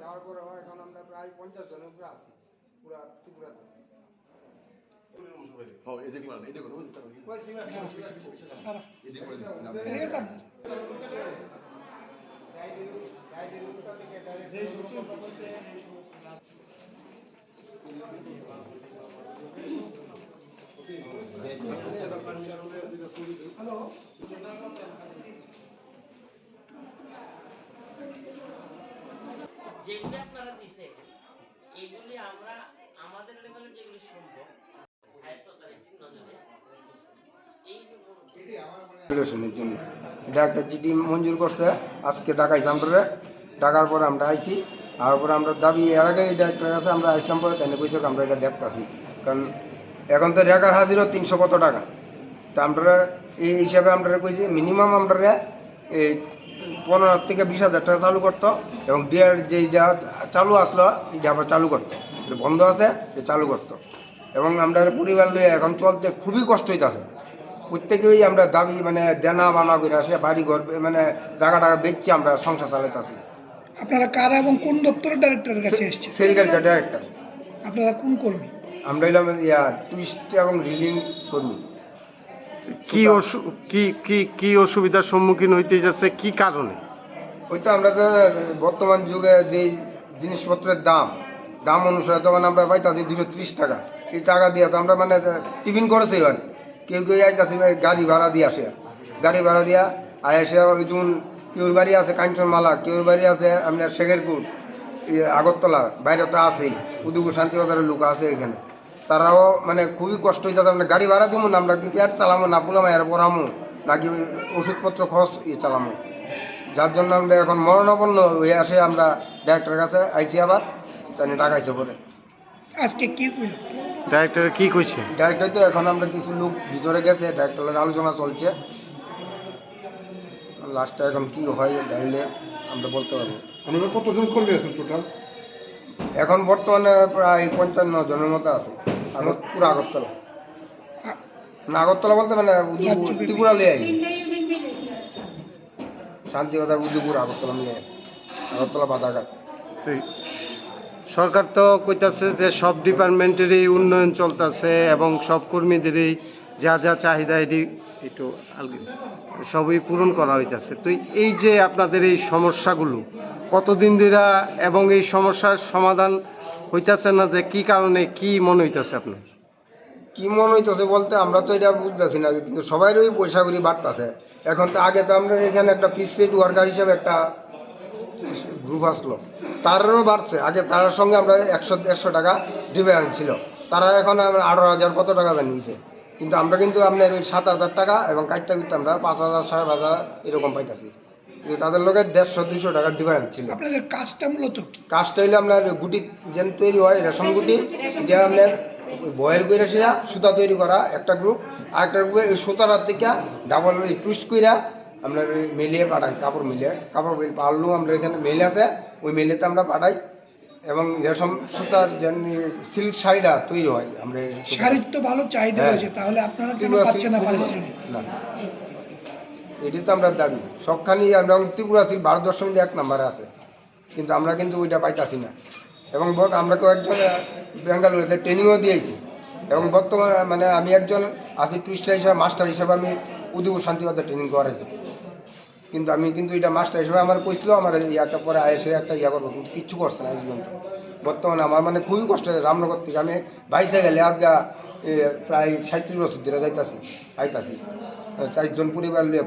যাওয়ার পরে এখন আমরা প্রায় 50 জনের উপরে আছি পুরা ত্রিপুরাতে। যেগুলি আপনারা দিছে এইগুলি আমরা আমাদের লেভেলে যেগুলি সম্ভব হাইয়েস্ট অথরিটির নজরে রেগুলেশনের জন্য এটা একটা চিঠি মঞ্জুর করছে, আজকে ডাকাইছে আমরা। ডাকার পরে আমরা আইছি, আর পরে আমরা দাবি এর আগে ডাক্তারের কাছে আমরা আসলাম, পরে তাই কইছে আমরা এটা দেখতেছি, কারণ এখন তো রেখার হাজিরও 300 কত টাকা। তা আমরা এই হিসাবে আমরা কইছি মিনিমাম আমরা এই 15 থেকে 20,000 টাকা চালু করতো, এবং ডিআর যেটা চালু আসলো এটা আবার চালু করতো, বন্ধ আছে চালু করতো। এবং আমরা পরিবার লিয়ে এখন চলতে খুবই কষ্ট হইতেছে। প্রত্যেকেই আমরা দাবি মানে দেনা বানা করে আসে বাড়ি ঘর মানে জায়গাটা বেচছি, আমরা সংসার চালাইতেছি। আপনারা কারা এবং কোন দপ্তরের ডাইরেক্টরের কাছে এসেছেন? Sericulture director. আপনারা কোন কর্মী? আমরা এলাম টুরিস্ট এবং রিলিং কর্মী। কি অসুবিধার সম্মুখীন হইতে যাচ্ছে, কি কারণে? ওই তো আমরা তো বর্তমান যুগে যে জিনিসপত্রের দাম অনুসারে তো মানে আমরা পাইতেছি 230 টাকা। এই টাকা দিয়ে তো আমরা মানে টিফিন করেছি, কেউ আইতাছি গাড়ি ভাড়া দিয়ে আসে, গাড়ি ভাড়া দিয়া আসে। ওই যেমন কেউর বাড়ি আছে কাঞ্চনমালা, কেউর বাড়ি আছে আপনার শেখেরকুট, আগরতলা, বাইরে তো আছেই, উদয়পুর শান্তিবাজারের লোক আছে এখানে। তারাও মানে খুবই কষ্ট হইতেছে। আমরা গাড়ি ভাড়া দিব না, আমরা কি পেট চালামো না পোলা মায়ের পড়ামো নাকি ওষুধপত্র খরচ চালামো, যার জন্য আমরা এখন মরণাপন্ন হয়ে আসে। আমরা ডাইরেক্টরের কাছে আইসি, আবার তাই টাকাইছে পরে। আজকে কি কইল ডাইরেক্টর? কি কইছে ডাইরেক্টর? তো এখন আমরা কিছু লোক ভিতরে গেছে, ডাইরেক্টরের আলোচনা চলছে। লাস্টে এখন কি হয় ডাইলে আমরা বলতে পারবো। আপনারা কতজন কর্মী আছেন টোটাল? এখন বর্তমানে প্রায় 55 জনের মতো আছে। পুরো আগরতলা না, আগরতলা বলতে মানে ত্রিপুরা লিয়ে শান্তিবাজার, উদয়পুর, আগরতলা মিলে, আগরতলা বাজারঘাট। সরকার তো কইতাছে যে সব ডিপার্টমেন্টেরই উন্নয়ন চলতেছে এবং সব কর্মীদেরই যা যা চাহিদা এটি একটু সবই পূরণ করা হইতেছে। তো এই যে আপনাদের এই সমস্যাগুলো কতদিন ধরে এবং এই সমস্যার সমাধান হইতেছে না, যে কি কারণে, কি মনে হইতেছে আপনার? কি মনে হইতেছে বলতে আমরা তো এটা বুঝতেছি না, কিন্তু সবাইরই পয়সা করি বাড়তেছে। এখন তো আগে তো আমরা এখানে একটা পিস রেট ওয়ার্কার হিসেবে একটা গ্রুপ আসলো, তারও বাড়ছে। আগে তার সঙ্গে আমরা 100-150 টাকা ডিফারেন্স ছিল, তারা এখন আমরা 18,000 কত টাকা জানিয়েছে। কিন্তু আমরা কিন্তু আপনার ওই 7,000 টাকা এবং কাটটা কিন্তু আমরা 5,000, 5,500 এরকম পাইতেছি। কিন্তু তাদের লোকের 150-200 টাকার ডিফারেন্স ছিল। আপনাদের কাজটা মূলত কি? কাজটা হইলে আপনার গুটি যেন তৈরি হয়, রেশম গুটি, যে আপনার বয়েল করে সেটা সুতা তৈরি করা একটা গ্রুপ, আর একটা গ্রুপে এই সুতাটার থেকে ডাবল টুইস্ট কইরা আপনার মেলিয়ে পাঠাই, কাপড় পারলেও আমরা এখানে মেল আছে, ওই মেলেতে আমরা পাঠাই। এবং রেশম সুতার যেন সিল্ক শাড়িটা তৈরি হয়। আমরা শাড়ির তো ভালো চাহিদা রয়েছে, তাহলে আপনারা কেন পাচ্ছেন না পারিশ্রমিক? না, এটি তো আমরা দাবি সবখানি। আমরা ত্রিপুরা সিল্ক ভারতবর্ষের মধ্যে 1 নম্বরে আছে, কিন্তু আমরা কিন্তু ওইটা পাইতাছি না। এবং আমরা কয়েকজন বেঙ্গালুরুতে ট্রেনিংও দিয়েছি, এবং বর্তমানে মানে আমি একজন আছি টুরিস্টার হিসাবে, মাস্টার হিসাবে আমি উদয়পুর শান্তিবাজার ট্রেনিং করাইছি। কিন্তু আমি কিন্তু এটা মাস্টার হিসেবে আমার কইছিল আমার একটা পরে এসে একটা করবো, কিন্তু কিচ্ছু করছে না আজ পর্যন্ত। বর্তমানে আমার মানে খুবই কষ্ট হয়। রামনগর থেকে আমি বাইসে গেলে আজকে প্রায় 37 বছর ধরে আইতাছি 4 জন পরিবার নিয়ে।